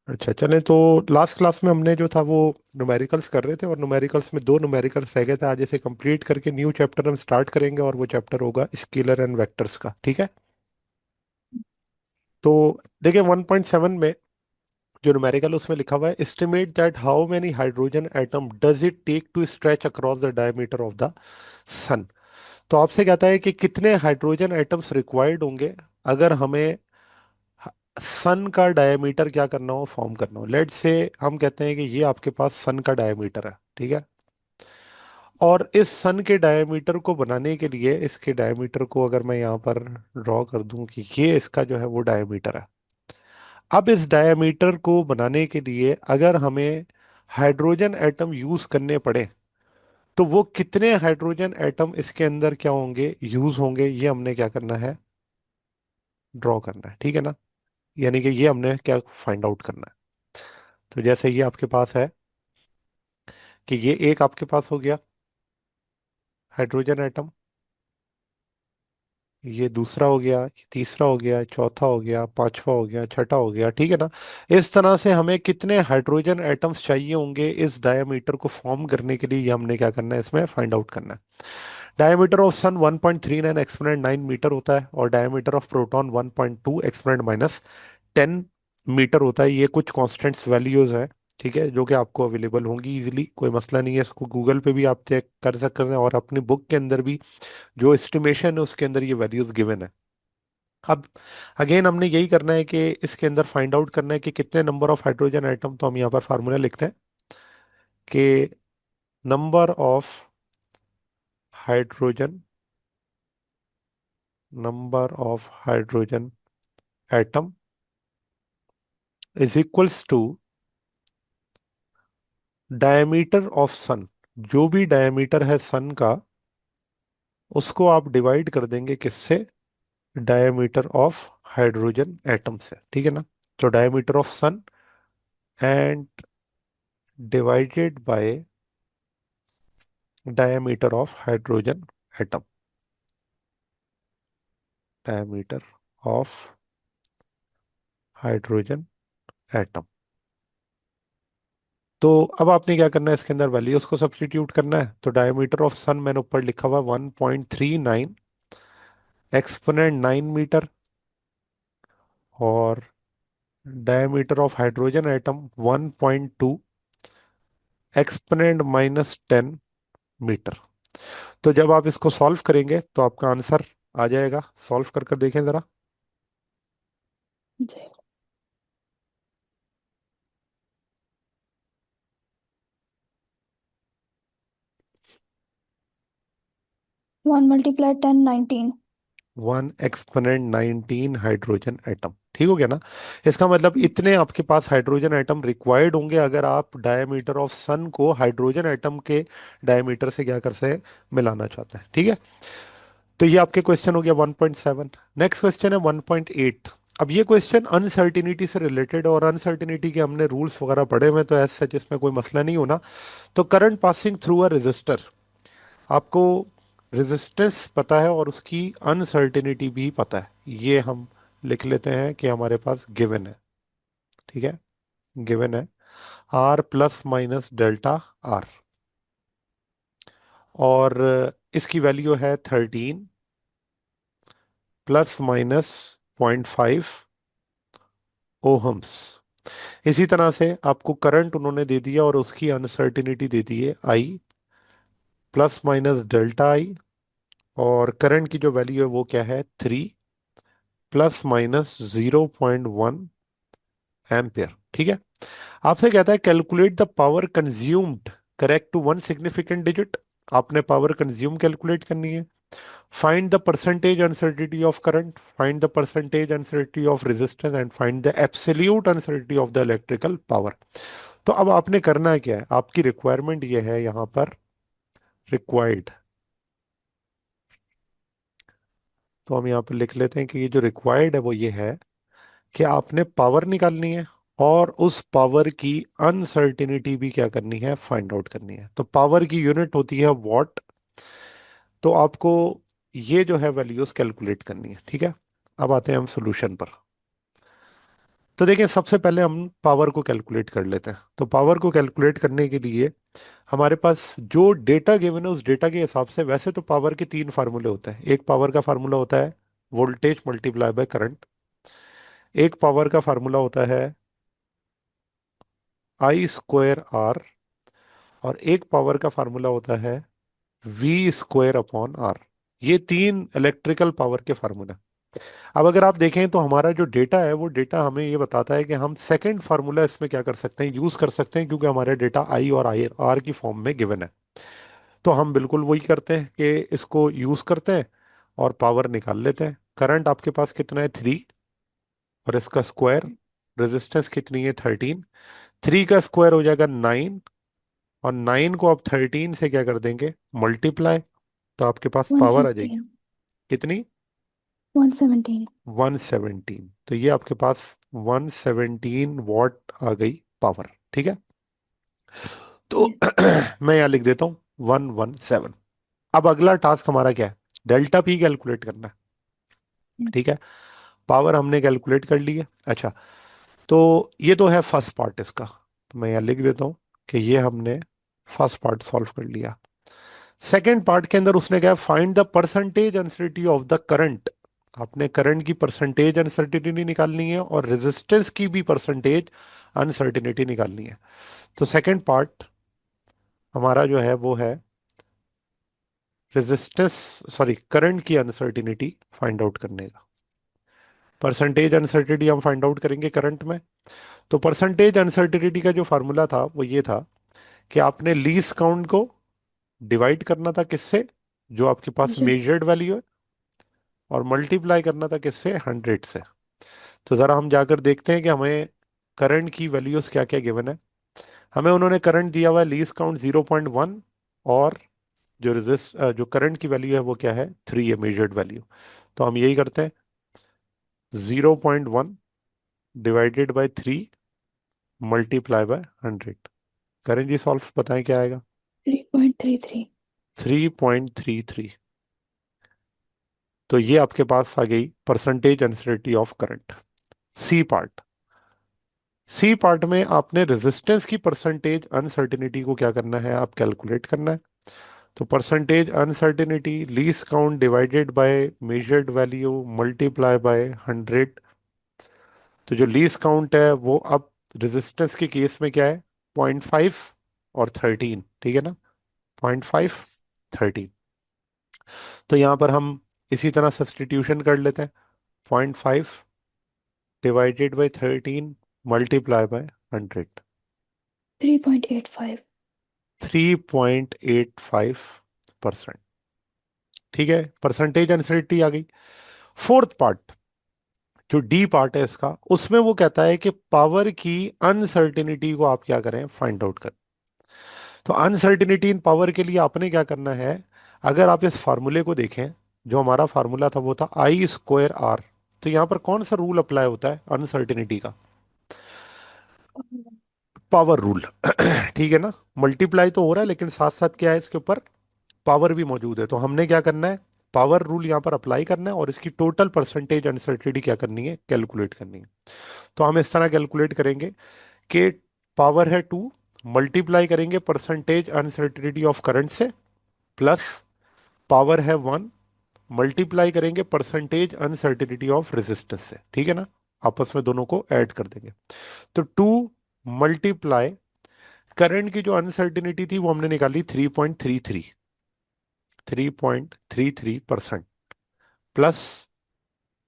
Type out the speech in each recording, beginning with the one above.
अच्छा चलें तो लास्ट क्लास में हमने जो था वो न्यूमेरिकल्स कर रहे थे, और न्यूमेरिकल्स में दो न्यूमेरिकल्स रह गए थे। आज इसे कंप्लीट करके न्यू चैप्टर हम स्टार्ट करेंगे, और वो चैप्टर होगा स्केलर एंड वेक्टर्स का। ठीक है। तो देखिए 1.7 में जो न्यूमेरिकल उसमें लिखा हुआ है, estimate that how many hydrogen atom does it take to stretch across the diameter of the sun. तो आपसे कहता है कि कितने हाइड्रोजन एटम्स रिक्वायर्ड होंगे अगर हमें सन का डायमीटर क्या करना हो, फॉर्म करना हो। लेट से हम कहते हैं कि ये आपके पास सन का डायमीटर है, ठीक है। और इस सन के डायमीटर को बनाने के लिए, इसके डायमीटर को अगर मैं यहाँ पर ड्रॉ कर दूं कि ये इसका जो है वो डायमीटर है। अब इस डायमीटर को बनाने के लिए अगर हमें हाइड्रोजन एटम यूज करने पड़े, तो वो कितने हाइड्रोजन एटम इसके अंदर क्या होंगे, यूज होंगे, ये हमने क्या करना है, ड्रॉ करना है। ठीक है ना। यानी कि ये हमने क्या फाइंड आउट करना है। तो जैसे ये आपके पास है कि ये एक आपके पास हो गया हाइड्रोजन एटम, ये दूसरा हो गया, ये तीसरा हो गया, चौथा हो गया, पांचवा हो गया, छठा हो गया। ठीक है ना। इस तरह से हमें कितने हाइड्रोजन एटम्स चाहिए होंगे इस डायमीटर को फॉर्म करने के लिए, ये हमने क्या करना है, इसमें फाइंड आउट करना है। Diameter of sun 1.39 exponent 9 metre होता है, और diameter of proton 1.2 exponent minus 10 metre होता है। ये कुछ कॉन्स्टेंट्स वैल्यूज हैं, ठीक है, जो कि आपको अवेलेबल होंगी इजीली, कोई मसला नहीं है। इसको गूगल पे भी आप चेक कर सकते हैं, और अपनी बुक के अंदर भी जो एस्टिमेशन है उसके अंदर ये वैल्यूज गिवन है। अब अगेन हमने यही करना है कि इसके अंदर फाइंड आउट करना है कि कितने नंबर ऑफ हाइड्रोजन एटम। तो हम यहाँ पर फार्मूला लिखते हैं कि number of hydrogen, number of hydrogen atom is equals to diameter of sun. जो भी डायमीटर है सन का, उसको आप डिवाइड कर देंगे किससे, डायमीटर ऑफ हाइड्रोजन एटम से। ठीक है ना। तो diameter of sun and divided by diameter of hydrogen atom, diameter of hydrogen atom. तो अब आपने क्या करना है, इसके अंदर वैल्यूज को सब्स्टिट्यूट करना है। तो डायमीटर ऑफ सन मैंने ऊपर लिखा हुआ 1.39 एक्सपोनेंट 9 मीटर, और diameter of hydrogen atom 1.2 exponent minus 10 metre. तो जब आप इसको सॉल्व करेंगे तो आपका आंसर आ जाएगा। सॉल्व कर कर देखें जरा। जी। 1 × 10 = 19। 1 एक्सपोनेंट 19 हाइड्रोजन एटम। ठीक हो गया ना। इसका मतलब जी। इतने आपके पास हाइड्रोजन एटम रिक्वायर्ड होंगे अगर आप डायमीटर ऑफ सन को हाइड्रोजन एटम के डायमीटर से क्या कर से मिलाना चाहते हैं। ठीक है। तो ये आपके क्वेश्चन हो गया 1.7। नेक्स्ट क्वेश्चन है 1.8। अब ये क्वेश्चन अनसर्टिनिटी से रिलेटेड, और अनसर्टिनिटी के हमने रूल्स वगैरह पढ़े हुए हैं, तो ऐसा सच इसमें कोई मसला नहीं होना। तो current passing through a resistor, आपको रेजिस्टेंस पता है और उसकी अनसर्टिनिटी भी पता है। ये हम लिख लेते हैं कि हमारे पास गिवन है। ठीक है। गिवन है R plus minus delta R, और इसकी वैल्यू है 13 प्लस माइनस 0.5 ओहम्स। इसी तरह से आपको करंट उन्होंने दे दिया और उसकी अनसर्टिनिटी दे दी है आई प्लस माइनस डेल्टा आई, और करंट की जो वैल्यू है वो क्या है, 3 प्लस माइनस 0.1 एम्पियर। ठीक है। आपसे कहता है calculate the power consumed correct to one significant digit. आपने पावर कंज्यूम कैलकुलेट करनी है। Find the percentage uncertainty of current, find the percentage uncertainty of resistance, and find the absolute uncertainty of the electrical power. तो अब आपने करना क्या है, आपकी रिक्वायरमेंट ये है यहाँ पर, रिक्वायर्ड। तो हम यहाँ पर लिख लेते हैं कि ये जो रिक्वायर्ड है वो ये है कि आपने पावर निकालनी है, और उस पावर की अनसर्टिनिटी भी क्या करनी है, फाइंड आउट करनी है। तो पावर की यूनिट होती है वॉट। तो आपको ये जो है वैल्यूज कैलकुलेट करनी है। ठीक है। अब आते हैं हम सॉल्यूशन पर। तो देखिए, सबसे पहले हम पावर को कैलकुलेट कर लेते हैं। तो पावर को कैलकुलेट करने के लिए हमारे पास जो डेटा गिवन है उस डेटा के हिसाब से, वैसे तो पावर के तीन फार्मूले होते हैं। एक पावर का फार्मूला होता है वोल्टेज मल्टीप्लाई बाय करंट। एक पावर का फार्मूला होता है आई स्क्वायर आर। और एक पावर का फार्मूला होता है वी स्क्वायर अपॉन आर। ये तीन इलेक्ट्रिकल पावर के फार्मूला। अब अगर आप देखें तो हमारा जो डेटा है वो डेटा हमें ये बताता है कि हम सेकंड फार्मूला इसमें क्या कर सकते हैं, यूज कर सकते हैं, क्योंकि हमारा डेटा आई और आई आर की फॉर्म में गिवन है। तो हम बिल्कुल वही करते हैं कि इसको यूज करते हैं और पावर निकाल लेते हैं। करंट आपके पास कितना है, 3, और इसका स्क्वायर। रेजिस्टेंस कितनी है, 13। 3 का स्क्वायर हो जाएगा 9, और 9 को आप 13 से क्या कर देंगे, मल्टीप्लाई। तो आपके पास वन पावर आ जाएगी सेवनटीन कितनी, 117। 117। तो ये आपके पास 117 वॉट आ गई पावर। ठीक है। तो यस। मैं यहाँ लिख देता हूँ 117। अब अगला टास्क हमारा क्या है, डेल्टा पी कैलकुलेट करना है। यस। ठीक है। पावर हमने कैलकुलेट कर ली है। अच्छा, तो ये तो है फर्स्ट पार्ट इसका। तो मैं यहाँ लिख देता हूँ कि ये हमने फर्स्ट पार्ट सॉल्व कर लिया। सेकेंड पार्ट के अंदर उसने क्या, find the percentage uncertainty of the current. आपने करंट की परसेंटेज अनसर्टिनिटी निकालनी है और रेजिस्टेंस की भी परसेंटेज अनसर्टिनिटी निकालनी है। तो सेकेंड पार्ट हमारा जो है वो है रेजिस्टेंस, सॉरी, करंट की अनसर्टिनिटी फाइंड आउट करने का। परसेंटेज अनसर्टिनिटी हम फाइंड आउट करेंगे करंट में। तो परसेंटेज अनसर्टिनिटी का जो फार्मूला था वो ये था कि आपने लीस्ट काउंट को डिवाइड करना था किससे, जो आपके पास मेजर। मेजर्ड वैल्यू है, और मल्टीप्लाई करना था किससे, 100 से। तो ज़रा हम जाकर देखते हैं कि हमें करंट की वैल्यूज क्या क्या गिवन है। हमें उन्होंने करंट दिया हुआ है लीस्ट काउंट 0.1, और जो करंट की वैल्यू है वो क्या है, 3 है मेजर्ड वैल्यू। तो हम यही करते हैं, 0.1 डिवाइडेड बाई 3 मल्टीप्लाई बाय 100। करें जी सॉल्व, बताएं क्या आएगा। 3.33। 3.33। तो ये आपके पास आ गई percentage uncertainty of current. C part. C part में आपने रेजिस्टेंस की परसेंटेज अनसर्टिनिटी को क्या करना है, आप कैलकुलेट करना है। तो percentage uncertainty least count divided by measured value multiply by 100। तो जो लीस्ट काउंट है वो अब रेजिस्टेंस के केस में क्या है, 0.5 और 13, ठीक है ना, 0.5, 13। तो यहाँ पर हम इसी तरह सब्स्टिट्यूशन कर लेते हैं। 0.5 डिवाइडेड बाई 13 मल्टीप्लाई बाय 100। 3.85। 3.85%। ठीक है, परसेंटेज अनसर्टिनिटी आ गई। फोर्थ पार्ट, जो डी पार्ट है इसका, उसमें वो कहता है कि पावर की अनसर्टिनिटी को आप क्या करें, फाइंड आउट करें। तो अनसर्टिनिटी इन पावर के लिए आपने क्या करना है, अगर आप इस फार्मूले को देखें, जो हमारा फार्मूला था वो था आई स्क्वायर आर। तो यहाँ पर कौन सा रूल अप्लाई होता है अनसर्टिनिटी का, पावर रूल। ठीक है ना, मल्टीप्लाई तो हो रहा है लेकिन साथ साथ क्या है, इसके ऊपर पावर भी मौजूद है। तो हमने क्या करना है, पावर रूल यहाँ पर अप्लाई करना है और इसकी टोटल परसेंटेज अनसर्टिनिटी क्या करनी है, कैलकुलेट करनी है। तो हम इस तरह कैलकुलेट करेंगे कि पावर है 2, मल्टीप्लाई करेंगे परसेंटेज अनसर्टिनिटी ऑफ करंट से, प्लस पावर है 1, मल्टीप्लाई करेंगे परसेंटेज अनसर्टिनिटी ऑफ रेजिस्टेंस से। ठीक है ना, आपस में दोनों को ऐड कर देंगे। तो 2 मल्टीप्लाई करंट की जो अनसर्टिनिटी थी वो हमने निकाली 3.33, 3.33%, plus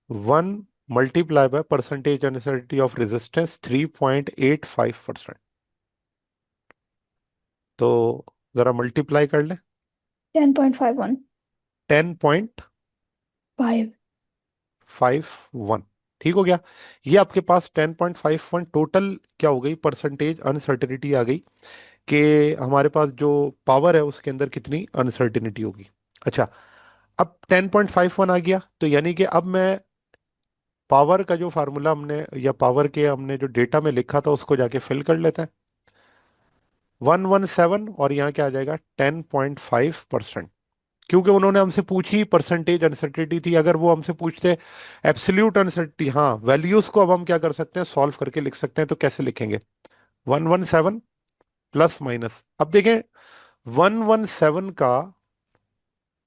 1 multiply by percentage uncertainty of resistance 3.85%। तो जरा मल्टीप्लाई कर लें, 10.51। 5। 10.51। ठीक हो गया। ये आपके पास 10.51 टोटल क्या हो गई, परसेंटेज अनसर्टिनिटी आ गई, कि हमारे पास जो पावर है उसके अंदर कितनी अनसर्टिनिटी होगी। अच्छा, अब 10.51 आ गया, तो यानी कि अब मैं पावर का जो फार्मूला हमने, या पावर के हमने जो डेटा में लिखा था उसको जाके फिल कर लेते हैं। 117, और यहाँ क्या आ जाएगा, 10.5%। क्योंकि उन्होंने हमसे पूछी परसेंटेज अनसर्टेनिटी थी। अगर वो हमसे पूछते एब्सोल्यूट अनसर्टेनिटी, हाँ वैल्यूज को अब हम क्या कर सकते हैं, सॉल्व करके लिख सकते हैं। तो कैसे लिखेंगे? 117 प्लस माइनस, अब देखें 117 का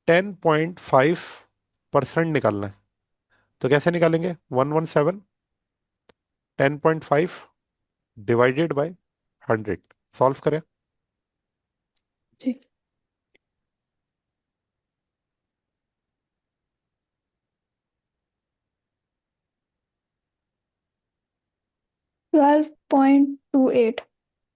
10.5% निकालना है। तो कैसे निकालेंगे? 117 10.5 डिवाइडेड बाय 100, सॉल्व करें। जी। 12.28।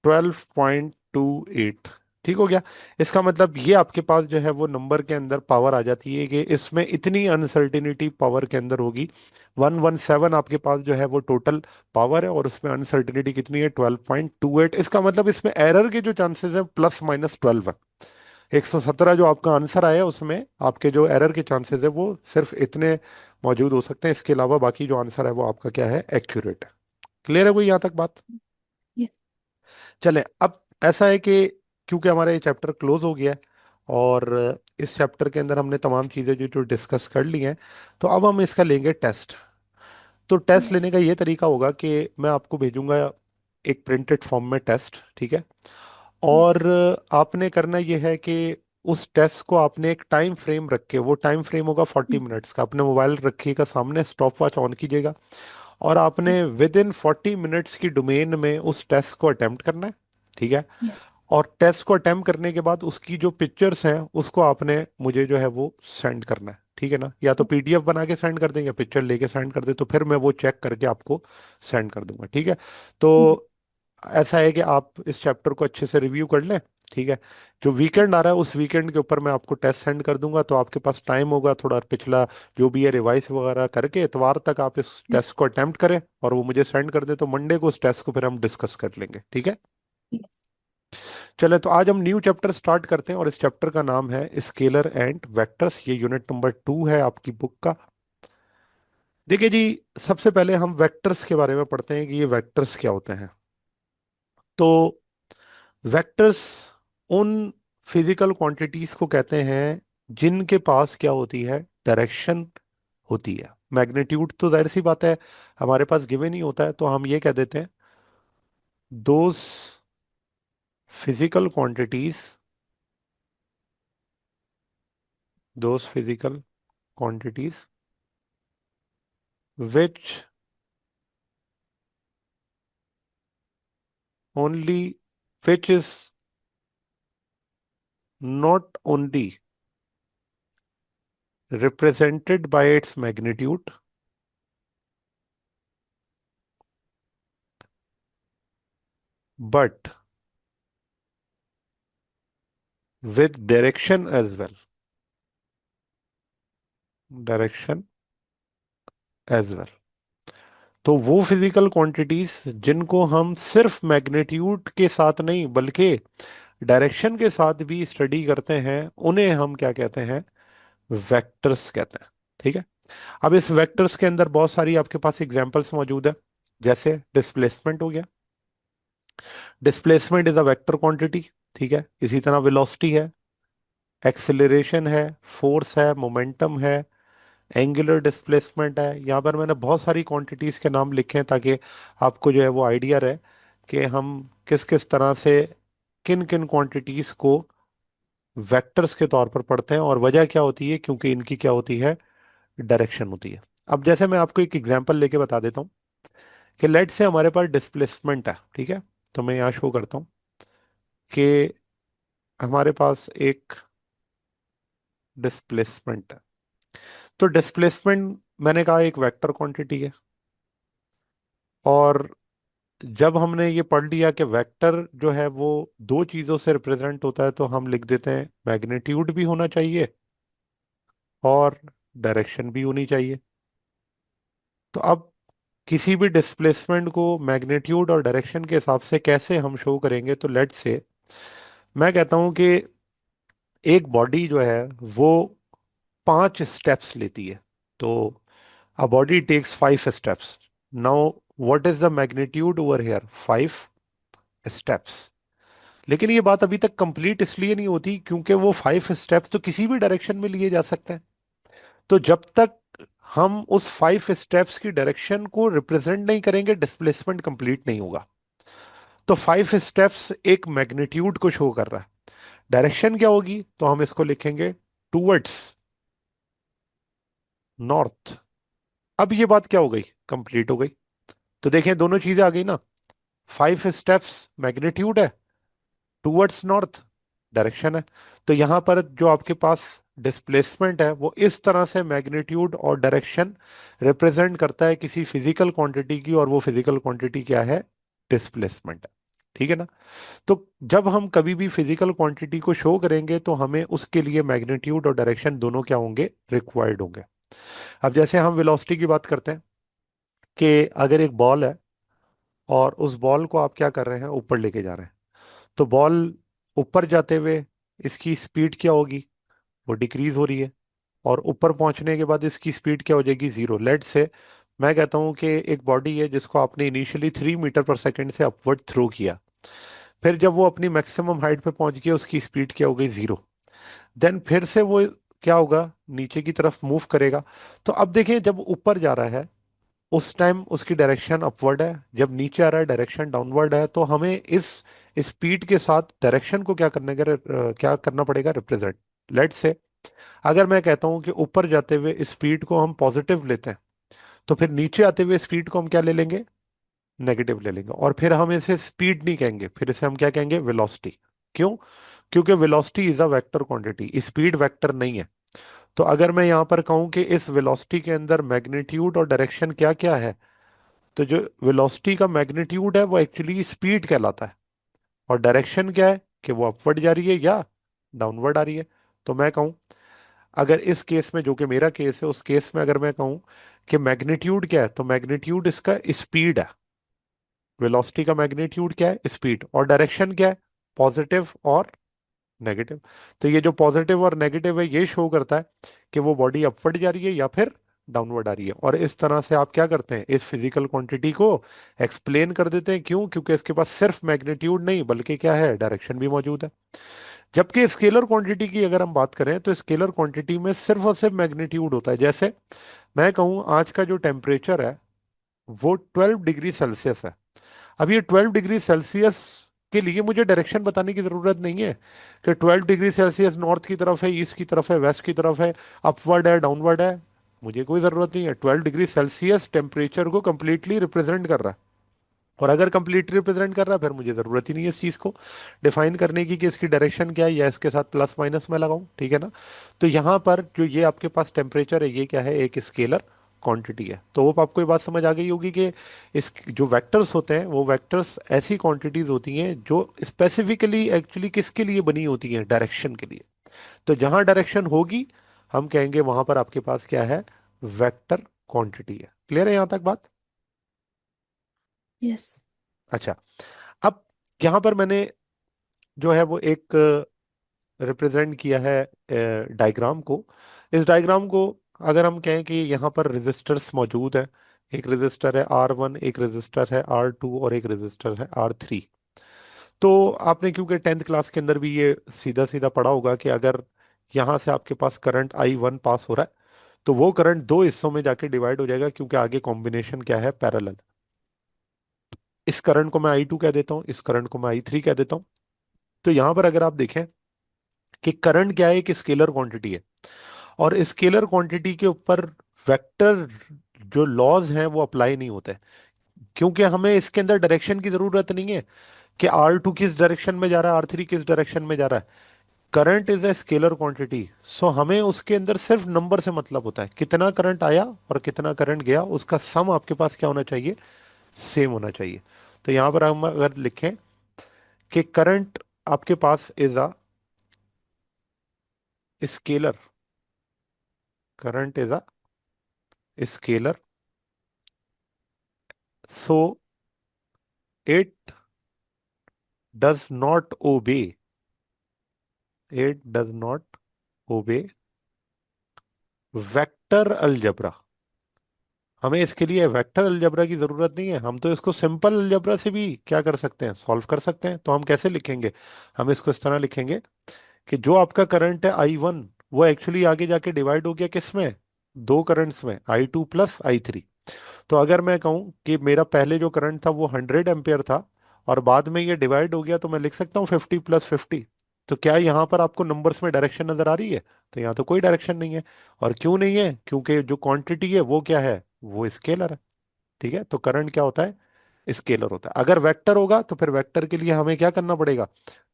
12.28, ठीक हो गया। इसका मतलब ये आपके पास जो है वो नंबर के अंदर पावर आ जाती है कि इसमें इतनी अनसर्टिनिटी पावर के अंदर होगी। 117 आपके पास जो है वो टोटल पावर है, और उसमें अनसर्टिनिटी कितनी है? 12.28। इसका मतलब इसमें एरर के जो चांसेस हैं +-12 है। 117 जो आपका आंसर आया उसमें आपके जो एरर के चांसेस है वो सिर्फ इतने मौजूद हो सकते हैं। इसके अलावा बाकी जो आंसर है वो आपका क्या है? एक्यूरेट है। क्लियर है कोई यहाँ तक बात? यस। चले, अब ऐसा है कि क्योंकि हमारा ये चैप्टर क्लोज हो गया है, और इस चैप्टर के अंदर हमने तमाम चीज़ें जो जो डिस्कस कर ली हैं, तो अब हम इसका लेंगे टेस्ट। तो टेस्ट यस। लेने का ये तरीका होगा कि मैं आपको भेजूंगा एक प्रिंटेड फॉर्म में टेस्ट, ठीक है? यस। और आपने करना ये है कि उस टेस्ट को आपने एक टाइम फ्रेम रख के, वो टाइम फ्रेम होगा 40 मिनट्स का, अपने मोबाइल रखिएगा सामने, स्टॉप वॉच ऑन कीजिएगा, और आपने विद इन 40 मिनट्स की डोमेन में उस टेस्ट को अटेम्प्ट करना है, ठीक है? यस। और टेस्ट को अटेम्प्ट करने के बाद उसकी जो पिक्चर्स हैं उसको आपने मुझे जो है वो सेंड करना है, ठीक है ना? या तो यस। पीडीएफ बना के सेंड कर दें या पिक्चर लेके सेंड कर दें, तो फिर मैं वो चेक करके आपको सेंड कर दूंगा, ठीक है? तो ऐसा है कि आप इस चैप्टर को अच्छे से रिव्यू कर लें, ठीक है? जो वीकेंड आ रहा है उस वीकेंड के ऊपर मैं आपको टेस्ट सेंड कर दूंगा, तो आपके पास टाइम होगा थोड़ा पिछला जो भी है रिवाइज वगैरह करके, इतवार तक आप इस यस। टेस्ट को अटेम्प्ट करें और वो मुझे सेंड कर दें, तो मंडे को उस टेस्ट को फिर हम डिस्कस कर लेंगे, ठीक है? यस। चले, तो आज हम न्यू चैप्टर स्टार्ट करते हैं, और इस चैप्टर का नाम है स्केलर एंड वेक्टर्स। ये यूनिट नंबर 2 है आपकी बुक का। देखिए जी, सबसे पहले हम वेक्टर्स के बारे में पढ़ते हैं कि ये वेक्टर्स क्या होते हैं। तो वेक्टर्स उन फिजिकल क्वांटिटीज को कहते हैं जिनके पास क्या होती है? डायरेक्शन होती है। मैग्नीट्यूड तो जाहिर सी बात है हमारे पास गिवन ही होता है, तो हम ये कह देते हैं those physical quantities, those physical quantities which only, which is not only represented by its magnitude but with direction as well, direction as well। तो वो फिजिकल क्वांटिटीज जिनको हम सिर्फ मैग्नीट्यूड के साथ नहीं बल्कि डायरेक्शन के साथ भी स्टडी करते हैं, उन्हें हम क्या कहते हैं? वेक्टर्स कहते हैं, ठीक है? अब इस वेक्टर्स के अंदर बहुत सारी आपके पास एग्जांपल्स मौजूद है। जैसे डिस्प्लेसमेंट हो गया, displacement is a vector quantity, ठीक है? इसी तरह वेलोसिटी है, एक्सेलरेशन है, फोर्स है, मोमेंटम है, एंगुलर डिस्प्लेसमेंट है। यहाँ पर मैंने बहुत सारी क्वांटिटीज के नाम लिखे हैं ताकि आपको जो है वो आइडिया रहे कि हम किस किस तरह से किन किन क्वांटिटीज को वेक्टर्स के तौर पर पढ़ते हैं, और वजह क्या होती है? क्योंकि इनकी क्या होती है? डायरेक्शन होती है। अब जैसे मैं आपको एक एग्जांपल लेके बता देता हूँ कि लेट से हमारे पास डिस्प्लेसमेंट है, ठीक है? तो मैं यहाँ शो करता हूँ कि हमारे पास एक डिस्प्लेसमेंट है। तो डिस्प्लेसमेंट मैंने कहा एक वेक्टर क्वांटिटी है, और जब हमने ये पढ़ लिया कि वेक्टर जो है वो दो चीजों से रिप्रेजेंट होता है, तो हम लिख देते हैं मैग्नीट्यूड भी होना चाहिए और डायरेक्शन भी होनी चाहिए। तो अब किसी भी डिस्प्लेसमेंट को मैग्नीट्यूड और डायरेक्शन के हिसाब से कैसे हम शो करेंगे? तो लेट से मैं कहता हूं कि एक बॉडी जो है वो 5 स्टेप्स लेती है। तो a body takes 5 steps. Now, what is the magnitude over here? 5 steps. लेकिन ये बात अभी तक कंप्लीट इसलिए नहीं होती क्योंकि वो 5 स्टेप्स तो किसी भी डायरेक्शन में लिए जा सकते हैं। तो जब तक हम उस 5 स्टेप्स की डायरेक्शन को रिप्रेजेंट नहीं करेंगे, डिस्प्लेसमेंट कंप्लीट नहीं होगा। तो 5 स्टेप्स एक मैग्नीट्यूड को शो कर रहा है। डायरेक्शन क्या होगी, तो हम इसको लिखेंगे टूवर्ड्स नॉर्थ। अब ये बात क्या हो गई, कंप्लीट हो गई। तो देखें दोनों चीजें आ गई ना। 5 स्टेप्स मैग्नीट्यूड है, टूवर्ड्स नॉर्थ डायरेक्शन है। तो यहां पर जो आपके पास डिस्प्लेसमेंट है वो इस तरह से मैग्नीट्यूड और डायरेक्शन रिप्रेजेंट करता है किसी फिजिकल क्वांटिटी की, और वो फिजिकल क्वांटिटी क्या है, डिस्प्लेसमेंट है। ठीक है ना। तो जब हम कभी भी फिजिकल क्वांटिटी को शो करेंगे तो हमें उसके लिए मैग्नीट्यूड और डायरेक्शन दोनों क्या होंगे, रिक्वायर्ड होंगे। अब जैसे हम वेलोसिटी की बात करते हैं कि अगर एक बॉल है और उस बॉल को आप क्या कर रहे हैं, ऊपर लेके जा रहे हैं, तो बॉल ऊपर जाते हुए इसकी स्पीड क्या होगी, वो डिक्रीज हो रही है। और ऊपर पहुंचने के बाद इसकी स्पीड क्या हो जाएगी, जीरो। लेट से मैं कहता हूं कि एक बॉडी है जिसको आपने इनिशियली 3 मीटर पर सेकेंड से अपवर्ड थ्रो किया। फिर जब वो अपनी मैक्सिमम हाइट पे पहुंच गया, उसकी स्पीड क्या हो गई, जीरो। देन फिर से वो क्या होगा, नीचे की तरफ मूव करेगा। तो अब देखिए जब ऊपर जा रहा है उस टाइम उसकी डायरेक्शन अपवर्ड है, जब नीचे आ रहा है डायरेक्शन डाउनवर्ड है। तो हमें इस स्पीड के साथ डायरेक्शन को क्या करना पड़ेगा, रिप्रेजेंट। लेट से अगर मैं कहता हूं कि ऊपर जाते हुए स्पीड को हम पॉजिटिव लेते हैं, तो फिर नीचे आते हुए स्पीड को हम क्या ले लेंगे, नेगेटिव ले लेंगे। और फिर हम इसे स्पीड नहीं कहेंगे, फिर इसे हम क्या कहेंगे, वेलोसिटी। क्यों, क्योंकि velocity is a vector quantity, speed vector नहीं है। तो अगर मैं यहां पर कहूं कि इस वेलोसिटी के अंदर मैग्नीट्यूड और डायरेक्शन क्या क्या है, तो जो वेलोसिटी का मैग्नीट्यूड है वो एक्चुअली स्पीड कहलाता है। और डायरेक्शन क्या है कि वो अपवर्ड जा रही है या डाउनवर्ड आ रही है। तो मैं कहूं, अगर इस केस में जो कि मेरा केस है, उस केस में अगर मैं कहूं कि मैग्नीट्यूड क्या है, तो मैग्नीट्यूड इसका स्पीड है। वेलोसिटी का मैग्नीट्यूड क्या है, स्पीड। और डायरेक्शन क्या है, पॉजिटिव और नेगेटिव। तो ये जो पॉजिटिव और नेगेटिव है ये शो करता है कि वो बॉडी अपवर्ड जा रही है या फिर डाउनवर्ड आ रही है। और इस तरह से आप क्या करते हैं, इस फिजिकल क्वांटिटी को एक्सप्लेन कर देते हैं। क्यों, क्योंकि इसके पास सिर्फ मैग्नीट्यूड नहीं बल्कि क्या है, डायरेक्शन भी मौजूद है। जबकि स्केलर क्वांटिटी की अगर हम बात करें तो स्केलर क्वांटिटी में सिर्फ और सिर्फ मैग्नीट्यूड होता है। जैसे मैं कहूँ आज का जो टेम्परेचर है वो 12 डिग्री सेल्सियस है। अब ये 12 डिग्री सेल्सियस के लिए मुझे डायरेक्शन बताने की जरूरत नहीं है कि 12 डिग्री सेल्सियस नॉर्थ की तरफ है, ईस्ट की तरफ है, वेस्ट की तरफ है, अपवर्ड है, डाउनवर्ड है। मुझे कोई जरूरत नहीं है। 12 डिग्री सेल्सियस टेम्परेचर को कंप्लीटली रिप्रेजेंट कर रहा है। और अगर कंप्लीटली रिप्रेजेंट कर रहा है फिर मुझे जरूरत ही नहीं है इस चीज को डिफाइन करने की कि इसकी डायरेक्शन क्या है या इसके साथ प्लस माइनस में लगाऊं। ठीक है ना। तो यहाँ पर जो ये आपके पास टेम्परेचर है ये क्या है, एक स्केलर क्वांटिटी है। तो होप आपको ये बात समझ आ गई होगी कि इस जो वेक्टर्स होते हैं वो वेक्टर्स ऐसी क्वांटिटीज होती हैं जो स्पेसिफिकली एक्चुअली किसके लिए बनी होती हैं, डायरेक्शन के लिए। तो जहां डायरेक्शन होगी हम कहेंगे वहां पर आपके पास क्या है, वेक्टर क्वांटिटी है। क्लियर है यहां तक बात। यस। अच्छा, अब यहां पर मैंने जो है वो एक रिप्रेजेंट किया है डायग्राम को। इस डायग्राम को अगर हम कहें कि यहाँ पर रेजिस्टर्स मौजूद है, एक रेजिस्टर है R1, एक रेजिस्टर है R2 और एक रेजिस्टर है R3। तो आपने क्योंकि 10th क्लास के अंदर भी ये सीधा सीधा पढ़ा होगा कि अगर यहाँ से आपके पास करंट I1 पास हो रहा है तो वो करंट दो हिस्सों में जाके डिवाइड हो जाएगा, क्योंकि आगे कॉम्बिनेशन क्या है, पैरेलल। इस करंट को मैं I2 कह देता हूँ, इस करंट को मैं I3 कह देता हूँ। तो यहाँ पर अगर आप देखें कि करंट क्या है, एक स्केलर क्वांटिटी है। और स्केलर क्वांटिटी के ऊपर वेक्टर जो लॉज हैं वो अप्लाई नहीं होते, क्योंकि हमें इसके अंदर डायरेक्शन की जरूरत नहीं है कि R2 किस डायरेक्शन में जा रहा है, R3 किस डायरेक्शन में जा रहा है। Current is a scalar quantity, so हमें उसके अंदर सिर्फ नंबर से मतलब होता है, कितना करंट आया और कितना करंट गया, उसका सम आपके पास क्या होना चाहिए, सेम होना चाहिए। तो यहां पर हम अगर लिखें कि करंट आपके पास is a scalar, current is a scalar, so it does not obey, it does not obey vector algebra, हमें इसके लिए वेक्टर अलजेब्रा की जरूरत नहीं है, हम तो इसको सिंपल अलजेब्रा से भी क्या कर सकते हैं, सॉल्व कर सकते हैं। तो हम कैसे लिखेंगे, हम इसको इस तरह लिखेंगे कि जो आपका करंट है I1, वो एक्चुअली आगे जाके डिवाइड हो गया किस में, दो करंट्स में, I2 प्लस I3। तो अगर मैं कहूं कि मेरा पहले जो करंट था वो 100 एम्पियर था, और बाद में ये डिवाइड हो गया, तो मैं लिख सकता हूँ 50 + 50। तो क्या यहाँ पर आपको नंबर्स में डायरेक्शन नजर आ रही है? तो यहाँ तो कोई डायरेक्शन नहीं है। और क्यों नहीं है? क्योंकि जो क्वांटिटी है वो क्या है, वो स्केलर है। ठीक है, तो करंट क्या होता है, स्केलर होता है। अगर वेक्टर होगा तो फिर वेक्टर के लिए हमें क्या करना पड़ेगा,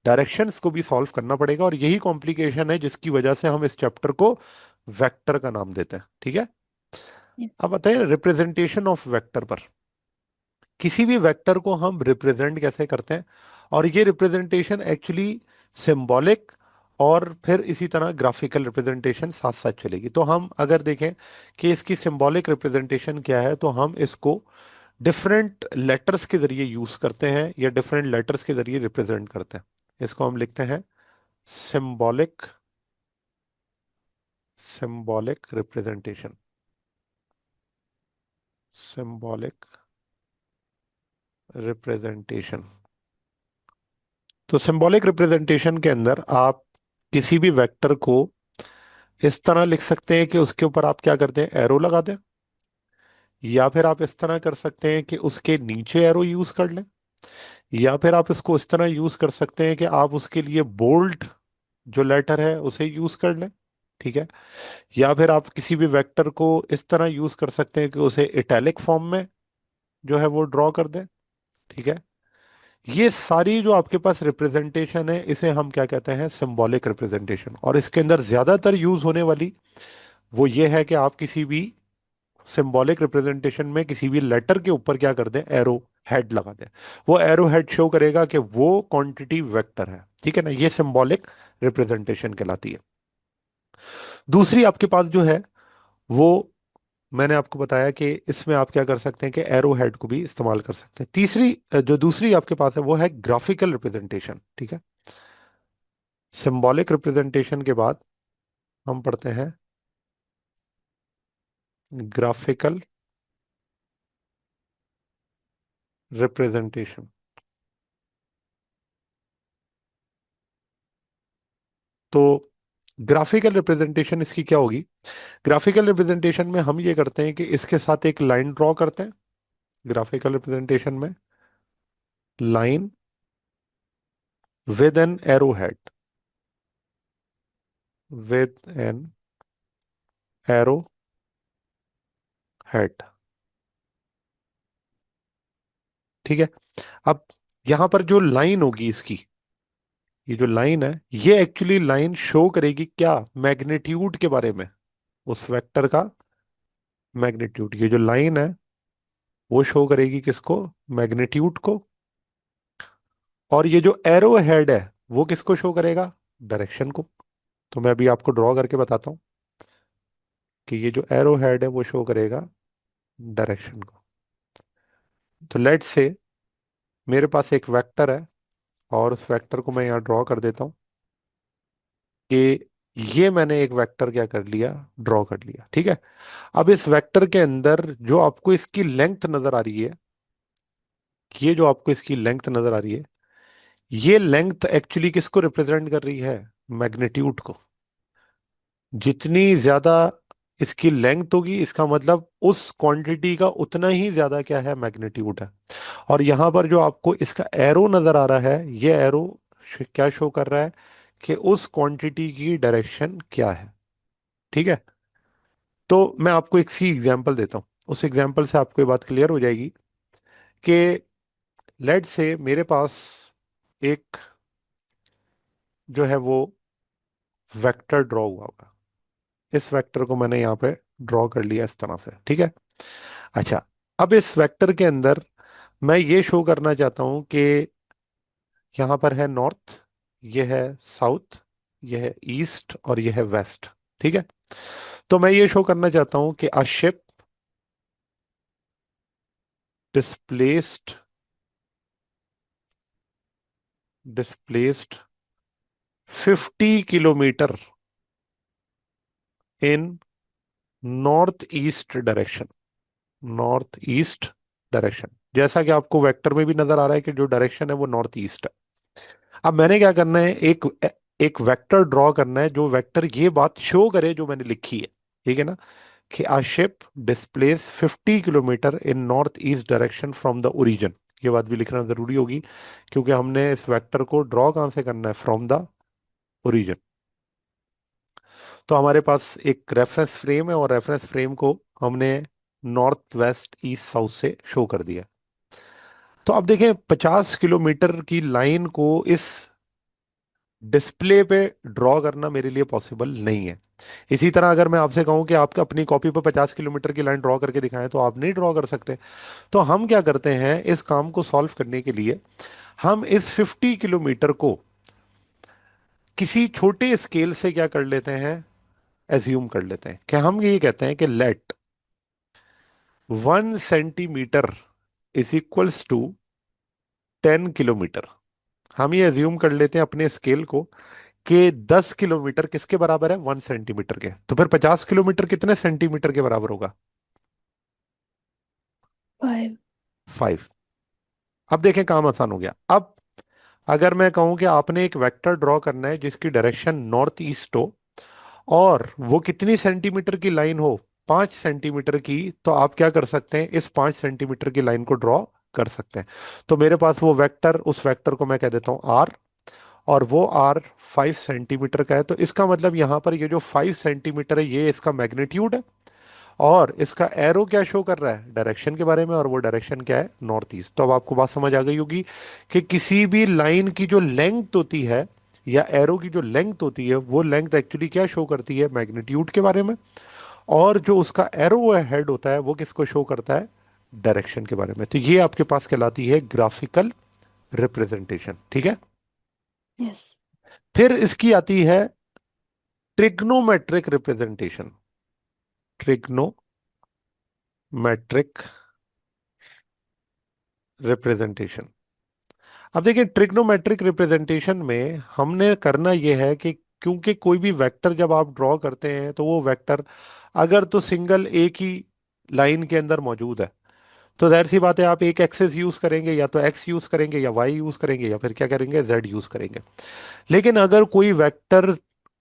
डायरेक्शंस को भी सॉल्व करना पड़ेगा, और यही कॉम्प्लिकेशन है जिसकी वजह से हम इस चैप्टर को वेक्टर का नाम देते हैं। ठीक है। Yes. अब बताइए रिप्रेजेंटेशन ऑफ वेक्टर पर। किसी भी वेक्टर को हम रिप्रेजेंट कैसे करते हैं, और ये रिप्रेजेंटेशन एक्चुअली सिंबॉलिक और फिर इसी तरह ग्राफिकल रिप्रेजेंटेशन साथ साथ चलेगी। तो हम अगर देखें कि इसकी सिंबॉलिक रिप्रेजेंटेशन क्या है, तो हम इसको डिफरेंट लेटर्स के जरिए यूज करते हैं, या डिफरेंट लेटर्स के जरिए रिप्रेजेंट करते हैं। इसको हम लिखते हैं symbolic, symbolic representation, symbolic representation. तो सिंबॉलिक रिप्रेजेंटेशन के अंदर आप किसी भी वेक्टर को इस तरह लिख सकते हैं कि उसके ऊपर आप क्या करते हैं, एरो लगा दें, या फिर आप इस तरह कर सकते हैं कि उसके नीचे एरो यूज कर लें, या फिर आप इसको इस तरह यूज कर सकते हैं कि आप उसके लिए बोल्ड जो लेटर है उसे यूज कर लें। ठीक है। या फिर आप किसी भी वेक्टर को इस तरह यूज कर सकते हैं कि उसे इटैलिक फॉर्म में जो है वो ड्रॉ कर दें। ठीक है। ये सारी जो आपके पास रिप्रेजेंटेशन है, इसे हम क्या कहते हैं, सिंबॉलिक रिप्रेजेंटेशन। और इसके अंदर ज्यादातर यूज होने वाली वो ये है कि आप किसी भी सिंबॉलिक रिप्रेजेंटेशन में किसी भी लेटर के ऊपर क्या कर दें, एरो हेड लगा दें। वो एरो हेड शो करेगा कि वो क्वांटिटी वेक्टर है। ठीक है ना, ये सिंबॉलिक रिप्रेजेंटेशन कहलाती है। दूसरी आपके पास जो है वो, मैंने आपको बताया कि इसमें आप क्या कर सकते हैं कि एरो हेड को भी इस्तेमाल कर सकते हैं। तीसरी जो दूसरी आपके पास है वो है ग्राफिकल रिप्रेजेंटेशन। ठीक है। सिंबॉलिक रिप्रेजेंटेशन के बाद हम पढ़ते हैं ग्राफिकल रिप्रेजेंटेशन। तो ग्राफिकल रिप्रेजेंटेशन इसकी क्या होगी, ग्राफिकल रिप्रेजेंटेशन में हम ये करते हैं कि इसके साथ एक लाइन ड्रॉ करते हैं, ग्राफिकल रिप्रेजेंटेशन में line with an arrow head, with an arrow head. ठीक है। अब यहां पर जो लाइन होगी इसकी, ये जो लाइन है, ये एक्चुअली लाइन शो करेगी क्या, मैग्नीट्यूड के बारे में, उस वेक्टर का मैग्नीट्यूड। ये जो लाइन है वो शो करेगी किसको, मैग्नीट्यूड को। और ये जो एरो हेड है वो किसको शो करेगा, डायरेक्शन को। तो मैं अभी आपको ड्रॉ करके बताता हूँ कि ये जो एरो हेड है वो शो करेगा डायरेक्शन को। तो लेट से मेरे पास एक वेक्टर है, और उस वेक्टर को मैं यहाँ ड्रॉ कर देता हूँ कि ये मैंने एक वेक्टर क्या कर लिया, ड्रॉ कर लिया। ठीक है। अब इस वेक्टर के अंदर जो आपको इसकी लेंथ नजर आ रही है, ये जो आपको इसकी लेंथ नजर आ रही है, ये लेंथ एक्चुअली किसको रिप्रेजेंट कर रही है, मैग्नीट्यूड को। जितनी ज्यादा इसकी लेंथ होगी, इसका मतलब उस क्वांटिटी का उतना ही ज्यादा क्या है, मैग्नीट्यूड है। और यहां पर जो आपको इसका एरो नजर आ रहा है, ये एरो क्या शो कर रहा है कि उस क्वांटिटी की डायरेक्शन क्या है। ठीक है। तो मैं आपको एक सी एग्जांपल देता हूँ, उस एग्जांपल से आपको ये बात क्लियर हो जाएगी कि लेट से मेरे पास एक जो है वो वेक्टर ड्रॉ हुआ होगा। इस वेक्टर को मैंने यहाँ पे ड्रॉ कर लिया इस तरह से। ठीक है। अच्छा, अब इस वेक्टर के अंदर मैं ये शो करना चाहता हूँ कि यहाँ पर है नॉर्थ, ये है साउथ, ये है ईस्ट, और ये है वेस्ट। ठीक है। तो मैं ये शो करना चाहता हूँ कि a ship displaced, displaced 50 kilometre in north east direction. North east direction, जैसा कि आपको वेक्टर में भी नजर आ रहा है कि जो डायरेक्शन है वो नॉर्थ ईस्ट है। अब मैंने क्या करना है, एक एक वेक्टर ड्रॉ करना है जो वेक्टर ये बात शो करे जो मैंने लिखी है, ठीक है ना, कि a ship displays 50 kilometre in north east direction from the origin. ये बात भी लिखना जरूरी होगी, क्योंकि हमने इस वेक्टर को ड्रॉ कहाँ से करना है, फ्रॉम द ओरिजिन। तो हमारे पास एक रेफरेंस फ्रेम है और रेफरेंस फ्रेम को हमने नॉर्थ वेस्ट ईस्ट साउथ से शो कर दिया। तो अब देखें, 50 किलोमीटर की लाइन को इस डिस्प्ले पे ड्रॉ करना मेरे लिए पॉसिबल नहीं है। इसी तरह अगर मैं आपसे कहूं कि आप अपनी कॉपी पर 50 किलोमीटर की लाइन ड्रॉ करके दिखाएं, तो आप नहीं ड्रॉ कर सकते। तो हम क्या करते हैं, इस काम को सॉल्व करने के लिए हम इस 50 किलोमीटर को किसी छोटे स्केल से क्या कर लेते हैं, एज्यूम कर लेते हैं कि हम ये कहते हैं कि let 1 centimetre is equals to 10 kilometre. हम ये एज्यूम कर लेते हैं अपने स्केल को कि 10 किलोमीटर किसके बराबर है, 1 सेंटीमीटर के। तो फिर 50 किलोमीटर कितने सेंटीमीटर के बराबर होगा, 5। 5। अब देखें, काम आसान हो गया। अब अगर मैं कहूं कि आपने एक वेक्टर ड्रॉ करना है जिसकी डायरेक्शन नॉर्थ ईस्ट हो, और वो कितनी सेंटीमीटर की लाइन हो, 5 सेंटीमीटर की, तो आप क्या कर सकते हैं, इस 5 सेंटीमीटर की लाइन को ड्रॉ कर सकते हैं। तो मेरे पास वो वेक्टर, उस वेक्टर को मैं कह देता हूं आर, और वो आर 5 सेंटीमीटर का है। तो इसका मतलब यहां पर ये जो 5 सेंटीमीटर है ये इसका मैग्नीट्यूड है, और इसका एरो क्या शो कर रहा है, डायरेक्शन के बारे में, और वो डायरेक्शन क्या है, नॉर्थ ईस्ट। तो अब आपको बात समझ आ गई होगी कि किसी भी लाइन की जो लेंथ होती है, या एरो की जो लेंथ होती है, वो लेंथ एक्चुअली क्या शो करती है, मैग्नीट्यूड के बारे में। और जो उसका एरो हेड होता है वो किसको शो करता है, डायरेक्शन के बारे में। तो ये आपके पास कहलाती है ग्राफिकल रिप्रेजेंटेशन, ठीक है। यस। फिर इसकी आती है ट्रिग्नोमेट्रिक रिप्रेजेंटेशन। Trigonometric representation. अब देखिए, ट्रिग्नोमेट्रिक रिप्रेजेंटेशन में हमने करना यह है कि क्योंकि कोई भी वेक्टर जब आप ड्रॉ करते हैं, तो वो वेक्टर अगर तो सिंगल एक ही लाइन के अंदर मौजूद है, तो जाहिर सी बात है आप एक एक्सेस यूज करेंगे, या तो एक्स यूज करेंगे, या वाई यूज करेंगे, या फिर क्या करेंगे, जेड यूज करेंगे। लेकिन अगर कोई वेक्टर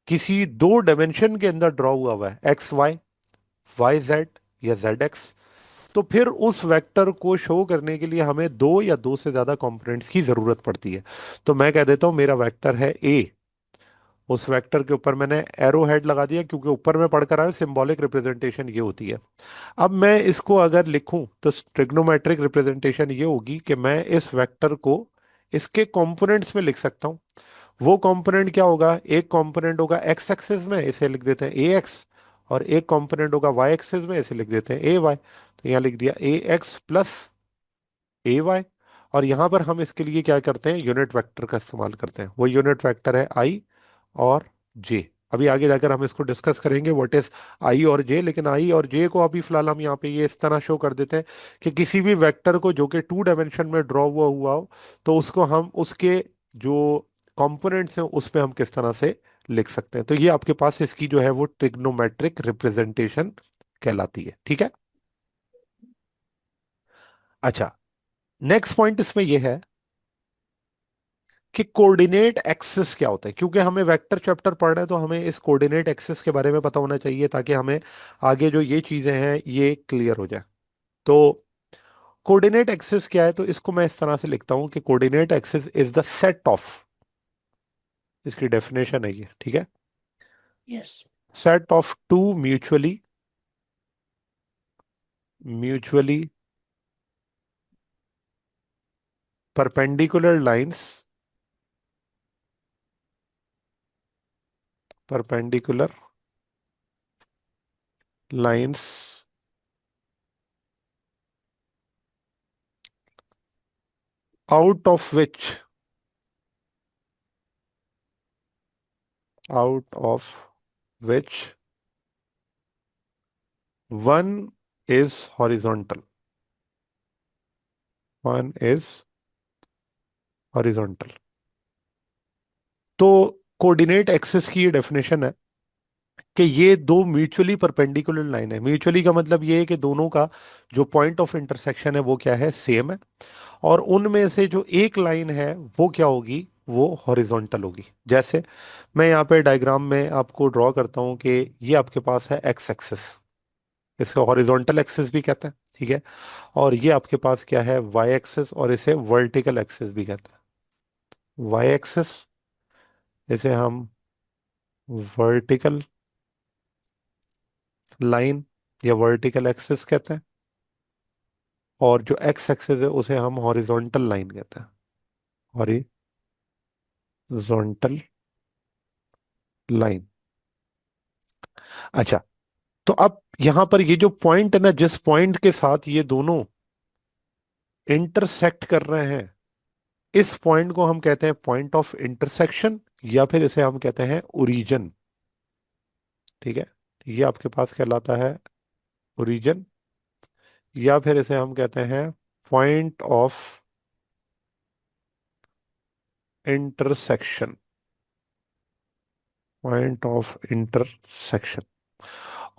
किसी दो डायमेंशन के अंदर ड्रॉ हुआ है, एक्स वाई, वाई जेड, या जेड एक्स, तो फिर उस वेक्टर को शो करने के लिए हमें दो या दो से ज्यादा कंपोनेंट्स की जरूरत पड़ती है। तो मैं कह देता हूं मेरा वेक्टर है ए, उस वेक्टर के ऊपर मैंने एरो हेड लगा दिया, क्योंकि ऊपर में पढ़कर आया सिंबॉलिक रिप्रेजेंटेशन ये होती है। अब मैं इसको अगर लिखूं तो ट्रिग्नोमेट्रिक रिप्रेजेंटेशन ये होगी कि मैं इस वेक्टर को इसके कंपोनेंट्स में लिख सकता हूं। वो कंपोनेंट क्या होगा, एक कंपोनेंट होगा एक्स एक्सिस में, इसे लिख देते हैं ए एक्स, और एक कंपोनेंट होगा वाई एक्सिस में, इसे लिख देते हैं ए वाई। तो यहाँ लिख दिया ए एक्स प्लस ए वाई। और यहाँ पर हम इसके लिए क्या करते हैं, यूनिट वेक्टर का इस्तेमाल करते हैं। वो यूनिट वेक्टर है आई और जे। अभी आगे जाकर हम इसको डिस्कस करेंगे व्हाट इज आई और जे, लेकिन आई और जे को अभी फिलहाल हम यहाँ पे ये इस तरह शो कर देते हैं कि किसी भी वेक्टर को जो कि 2 डायमेंशन में ड्रॉ हुआ हो, तो उसको हम उसके जो कंपोनेंट्स हैं उसमें हम किस तरह से लिख सकते हैं। तो ये आपके पास इसकी जो है वो ट्रिग्नोमेट्रिक रिप्रेजेंटेशन कहलाती है, ठीक है। अच्छा, नेक्स्ट पॉइंट इसमें यह है कि कोऑर्डिनेट एक्सिस क्या होता है। क्योंकि हमें वेक्टर चैप्टर पढ़ रहे हैं, तो हमें इस कोऑर्डिनेट एक्सिस के बारे में पता होना चाहिए, ताकि हमें आगे जो ये चीजें हैं ये क्लियर हो जाए। तो कोऑर्डिनेट एक्सिस क्या है, तो इसको मैं इस तरह से लिखता हूं कि coordinate axis is the set of, इसकी डेफिनेशन है ये, ठीक है, yes. Set of two mutually perpendicular lines, perpendicular lines out of which, out of which one is horizontal, one is horizontal. तो कोऑर्डिनेट एक्सिस की ये डेफिनेशन है कि ये दो म्यूचुअली परपेंडिकुलर लाइन है। म्यूचुअली का मतलब ये है कि दोनों का जो पॉइंट ऑफ इंटरसेक्शन है वो क्या है, सेम है। और उनमें से जो एक लाइन है वो क्या होगी, वो हॉरिजॉन्टल होगी। जैसे मैं यहाँ पे डायग्राम में आपको ड्रॉ करता हूँ कि ये आपके पास है एक्स एक्सिस, इसको हॉरिजॉन्टल एक्सिस भी कहते हैं, ठीक है। और ये आपके पास क्या है, वाई एक्सिस, और इसे वर्टिकल एक्सिस भी कहते हैं। वाई एक्सिस इसे हम वर्टिकल लाइन या वर्टिकल एक्सिस कहते हैं, और जो एक्स एक्सिस है उसे हम हॉरिजॉन्टल लाइन कहते हैं, हॉरिजॉन्टल लाइन। अच्छा, तो अब यहां पर ये जो पॉइंट है ना, जिस पॉइंट के साथ ये दोनों इंटरसेक्ट कर रहे हैं, इस पॉइंट को हम कहते हैं पॉइंट ऑफ इंटरसेक्शन, या फिर इसे हम कहते हैं ओरिजिन, ठीक है। ये आपके पास कहलाता है ओरिजिन, या फिर इसे हम कहते हैं point of intersection, point of intersection.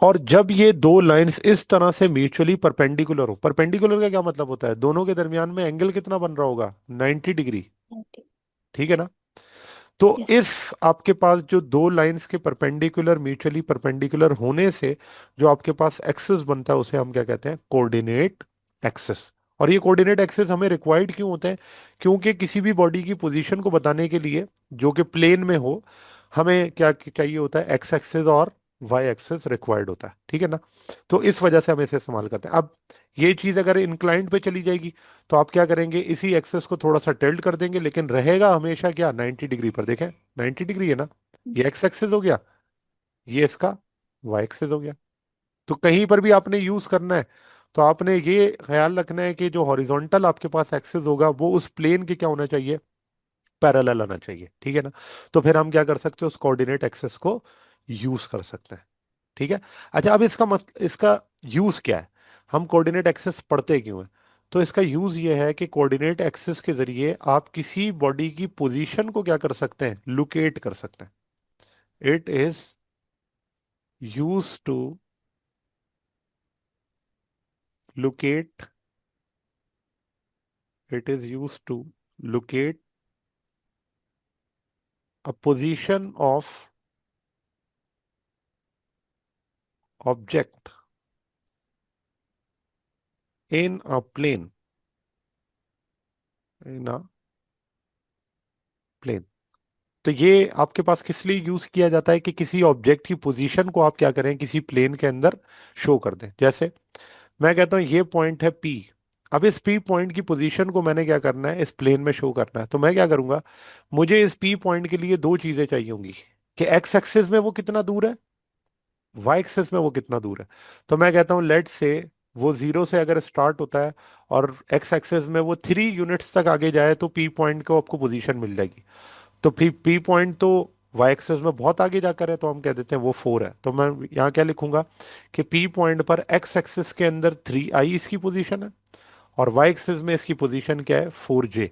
और जब ये दो लाइंस इस तरह से म्यूचुअली परपेंडिकुलर हो, परपेंडिकुलर का क्या मतलब होता है, दोनों के दरमियान में एंगल कितना बन रहा होगा, 90 डिग्री, Okay. ठीक है ना। तो Yes. इस आपके पास जो दो लाइंस के परपेंडिकुलर, म्यूचुअली परपेंडिकुलर होने से जो आपके पास एक्सिस बनता है उसे हम क्या कहते हैं, कोऑर्डिनेट एक्सिस। और ये कोऑर्डिनेट एक्सिस हमें रिक्वायर्ड क्यों होते हैं, क्योंकि किसी भी बॉडी की पोजीशन को बताने के लिए जो कि प्लेन में हो, हमें क्या चाहिए होता है, एक्स एक्सिस और वाई एक्सिस रिक्वायर्ड होता है, ठीक है ना। तो इस वजह से हम इसे इस्तेमाल करते हैं। अब ये चीज अगर इंक्लाइंड पे चली जाएगी तो आप क्या करेंगे, इसी एक्सेस को थोड़ा सा टिल्ट कर देंगे, लेकिन रहेगा हमेशा क्या, 90 डिग्री पर। देखें 90 डिग्री है ना, ये एक्स एक्सेस हो गया, ये इसका वाई एक्सेस हो गया। तो कहीं पर भी आपने यूज करना है तो आपने ये ख्याल रखना है कि जो हॉरिजॉन्टल आपके पास एक्सेस होगा वो उस प्लेन के क्या होना चाहिए, पैरेलल आना चाहिए, ठीक है ना। तो फिर हम क्या कर सकते हैं, उस कोऑर्डिनेट एक्सेस को यूज कर सकते हैं, ठीक है। अच्छा, अब इसका यूज क्या है, हम कोऑर्डिनेट एक्सेस पढ़ते क्यों है। तो इसका यूज ये है कि कोऑर्डिनेट एक्सेस के जरिए आप किसी बॉडी की पोजीशन को क्या कर सकते हैं, लोकेट कर सकते हैं। It is use to locate, it is use to locate a position of object in a plane, in a plane. तो ये आपके पास किस लिए यूज किया जाता है कि किसी ऑब्जेक्ट की पोजीशन को आप क्या करें, किसी प्लेन के अंदर शो कर दें। जैसे मैं कहता हूं ये पॉइंट है पी, अब इस पी पॉइंट की पोजीशन को मैंने क्या करना है, इस प्लेन में शो करना है। तो मैं क्या करूंगा, मुझे इस पी पॉइंट के लिए दो चीजें चाहिए होंगी, कि एक्स एक्सिस में वो कितना दूर है, वाई एक्सिस में वो कितना दूर है। तो मैं कहता हूँ लेट से वो जीरो से अगर स्टार्ट होता है और एक्स एक्सिस में वो 3 यूनिट्स तक आगे जाए तो पी पॉइंट को आपको पोजीशन मिल जाएगी। तो पी पी पॉइंट तो वाई एक्सिस में बहुत आगे जाकर है, तो हम कह देते हैं वो 4 है। तो मैं यहाँ क्या लिखूंगा कि पी पॉइंट पर एक्स एक्सिस के अंदर 3i इसकी पोजीशन है, और वाई एक्सिस में इसकी पोजीशन क्या है, 4j।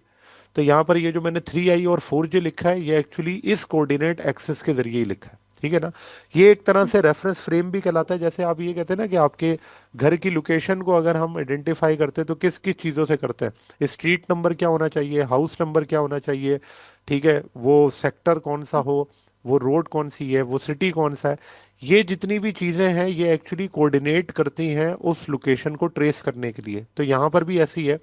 तो यहाँ पर ये जो मैंने 3i और 4j लिखा है, ये एक्चुअली इस कोऑर्डिनेट एक्सिस के जरिए ही लिखा है, ठीक है ना। ये एक तरह से रेफरेंस फ्रेम भी कहलाता है। जैसे आप ये कहते हैं ना कि आपके घर की लोकेशन को अगर हम आइडेंटिफाई करते हैं तो किस किस चीज़ों से करते हैं, स्ट्रीट नंबर क्या होना चाहिए, हाउस नंबर क्या होना चाहिए, ठीक है, वो सेक्टर कौन सा हो, वो रोड कौन सी है, वो सिटी कौन सा है। ये जितनी भी चीज़ें हैं ये एक्चुअली कोऑर्डिनेट करती हैं उस लोकेशन को ट्रेस करने के लिए। तो यहाँ पर भी ऐसी है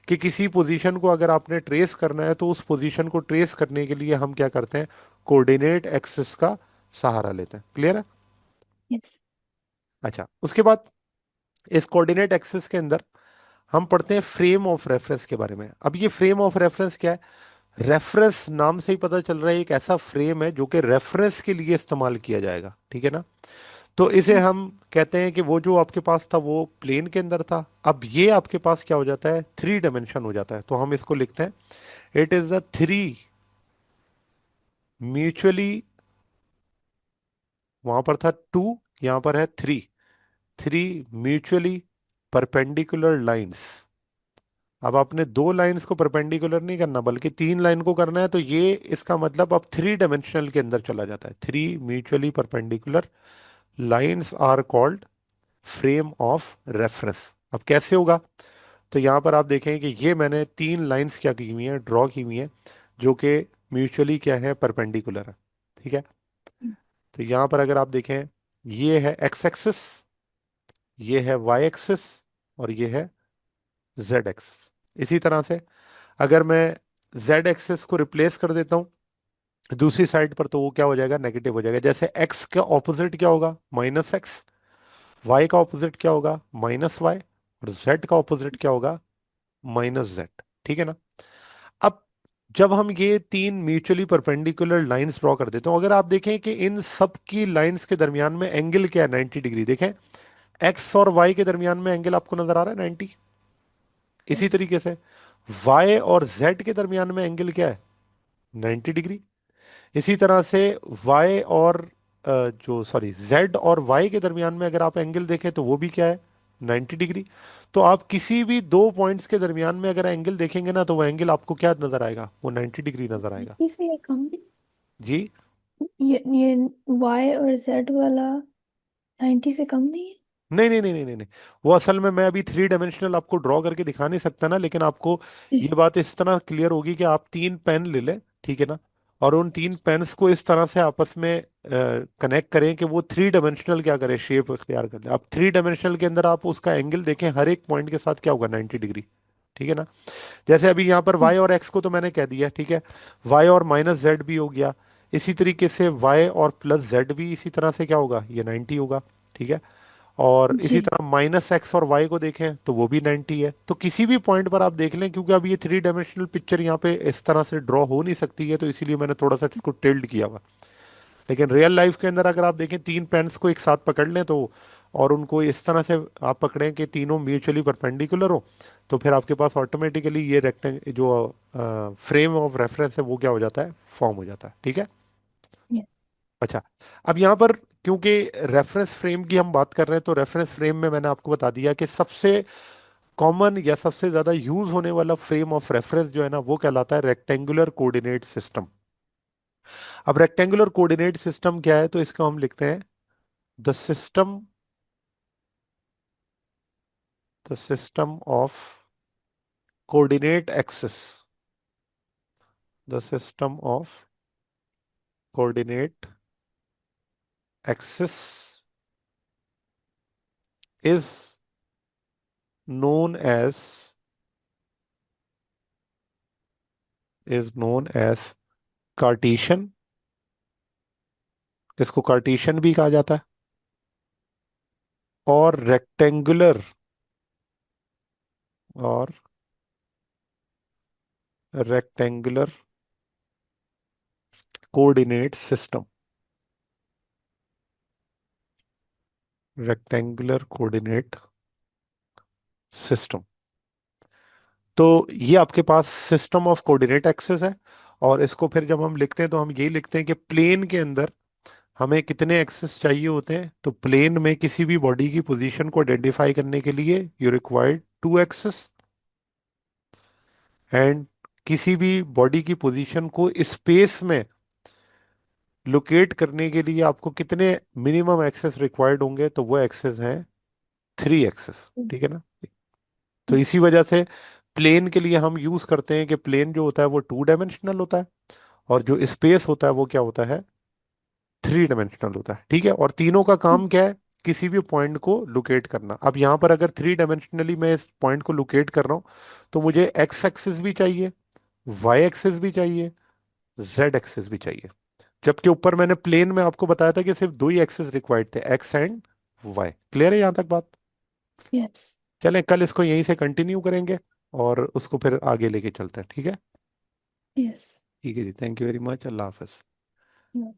कि किसी पोजीशन को अगर आपने ट्रेस करना है तो उस पोजीशन को ट्रेस करने के लिए हम क्या करते हैं, कोऑर्डिनेट एक्सिस का सहारा लेते हैं। क्लियर है। Yes. अच्छा, उसके बाद इस कोऑर्डिनेट एक्सिस के अंदर हम पढ़ते हैं फ्रेम ऑफ रेफरेंस के बारे में। अब ये फ्रेम ऑफ रेफरेंस क्या है, रेफरेंस नाम से ही पता चल रहा है एक ऐसा फ्रेम है जो कि रेफरेंस के लिए इस्तेमाल किया जाएगा, ठीक है ना। तो इसे हम कहते हैं कि वो जो आपके पास था वो प्लेन के अंदर था, अब ये आपके पास क्या हो जाता है, 3 डायमेंशन हो जाता है। तो हम इसको लिखते हैं, it is the three mutually, वहां पर था 2, यहां पर है 3, थ्री म्यूचुअली परपेंडिकुलर लाइंस। अब आपने दो लाइंस को परपेंडिकुलर नहीं करना बल्कि 3 लाइन को करना है, तो ये इसका मतलब अब 3 डायमेंशनल के अंदर चला जाता है, 3 mutually perpendicular lines are called frame of reference. अब कैसे होगा? तो यहाँ पर आप देखें कि ये मैंने तीन लाइंस क्या की हुई हैं, ड्रॉ की हुई हैं, जो कि म्यूचुअली क्या है, परपेंडिकुलर है। ठीक है। तो यहाँ पर अगर आप देखें, ये है एक्स एक्सिस, ये है वाई एक्सिस, और ये है जेड एक्सिस। इसी तरह से अगर मैं जेड एक्सिस को रिप्लेस कर देता हूँ दूसरी साइड पर, तो वो क्या हो जाएगा, नेगेटिव हो जाएगा। जैसे एक्स का ऑपोजिट क्या होगा, माइनस एक्स। वाई का ऑपोजिट क्या होगा, माइनस वाई। और जेड का ऑपोजिट क्या होगा, माइनस जेड। ठीक है ना। अब जब हम ये तीन म्यूचुअली परपेंडिकुलर लाइंस ड्रॉ कर देते हो, अगर आप देखें कि इन सब की लाइंस के दरमियान में एंगल क्या है, 90 डिग्री। देखें, एक्स और वाई के दरमियान में एंगल आपको नजर आ रहा है, 90। इसी Yes. तरीके से वाई और जेड के दरमियान में एंगल क्या है, 90 डिग्री। इसी तरह से वाई और जो सॉरी जेड और वाई के दरमियान में अगर आप एंगल देखें तो वो भी क्या है, 90 डिग्री। तो आप किसी भी दो पॉइंट्स के दरमियान में अगर एंगल देखेंगे ना, तो वो एंगल आपको क्या नजर आएगा, वो 90 डिग्री नजर आएगा। 90 से ये कम नहीं? जी। ये Y और Z वाला 90 से कम नहीं है? नहीं नहीं नहीं नहीं नहीं नहीं। वो असल में मैं अभी थ्री डायमेंशनल आपको ड्रॉ करके दिखा नहीं सकता ना, लेकिन आपको ये बात इस तरह क्लियर होगी कि आप तीन पेन ले लें, ठीक है ना, और उन तीन पेन्स को इस तरह से आपस में कनेक्ट करें कि वो थ्री डायमेंशनल क्या करे, शेप इख्तियार कर ले। आप थ्री डायमेंशनल के अंदर आप उसका एंगल देखें, हर एक पॉइंट के साथ क्या होगा, 90 डिग्री। ठीक है ना। जैसे अभी यहाँ पर y और x को तो मैंने कह दिया, ठीक है। y और माइनस जेड भी हो गया। इसी तरीके से y और प्लस जेड भी इसी तरह से क्या होगा, ये 90 होगा। ठीक है। और इसी जी। तरह माइनस एक्स और वाई को देखें तो वो भी 90 है। तो किसी भी पॉइंट पर आप देख लें, क्योंकि अब ये थ्री डायमेंशनल पिक्चर यहाँ पे इस तरह से ड्रॉ हो नहीं सकती है, तो इसीलिए मैंने थोड़ा सा इसको टिल्ड किया हुआ। लेकिन रियल लाइफ के अंदर अगर आप देखें, तीन पेन्स को एक साथ पकड़ लें तो, और उनको इस तरह से आप पकड़ें कि तीनों म्यूचुअली परपेंडिकुलर हो, तो फिर आपके पास ऑटोमेटिकली ये रेक्टेंग जो फ्रेम ऑफ रेफरेंस है वो क्या हो जाता है, फॉर्म हो जाता है। ठीक है। Yes. अच्छा। अब यहाँ पर क्योंकि रेफरेंस फ्रेम की हम बात कर रहे हैं, तो रेफरेंस फ्रेम में मैंने आपको बता दिया कि सबसे कॉमन या सबसे ज्यादा यूज होने वाला फ्रेम ऑफ रेफरेंस जो है ना, वो कहलाता है रेक्टेंगुलर कोऑर्डिनेट सिस्टम। अब रेक्टेंगुलर कोऑर्डिनेट सिस्टम क्या है, तो इसको हम लिखते हैं the system, the system of coordinate axis, the system of coordinate axis is known as, is known as Cartesian. इसको कार्टेशियन भी कहा जाता है। और रेक्टेंगुलर, और rectangular coordinate system, rectangular coordinate system. तो ये आपके पास सिस्टम ऑफ कोऑर्डिनेट एक्सिस है। और इसको फिर जब हम लिखते हैं तो हम यही लिखते हैं कि प्लेन के अंदर हमें कितने एक्सिस चाहिए होते हैं। तो प्लेन में किसी भी बॉडी की पोजीशन को आइडेंटिफाई करने के लिए you required to axis. And किसी भी बॉडी की पोजीशन को स्पेस में लोकेट करने के लिए आपको कितने मिनिमम एक्सेस रिक्वायर्ड होंगे, तो वो एक्सेस हैं थ्री एक्सेस। ठीक है ना। तो इसी वजह से प्लेन के लिए हम यूज करते हैं कि प्लेन जो होता है वो टू डायमेंशनल होता है, और जो स्पेस होता है वो क्या होता है, थ्री डायमेंशनल होता है। ठीक है। और तीनों का काम क्या है, किसी भी पॉइंट को लोकेट करना। अब यहाँ पर अगर थ्री डायमेंशनली मैं इस पॉइंट को लोकेट कर रहा हूँ, तो मुझे एक्स एक्सिस भी चाहिए, वाई एक्सिस भी चाहिए, जेड एक्सिस भी चाहिए। जबकि ऊपर मैंने प्लेन में आपको बताया था कि सिर्फ दो ही एक्सिस रिक्वायर्ड थे, एक्स एंड वाई। क्लियर है यहाँ तक बात? Yes. चलें, कल इसको यहीं से कंटिन्यू करेंगे और उसको फिर आगे लेके चलते हैं। ठीक है। Yes. ठीक है जी, थैंक यू वेरी मच, अल्लाह हाफिज। No.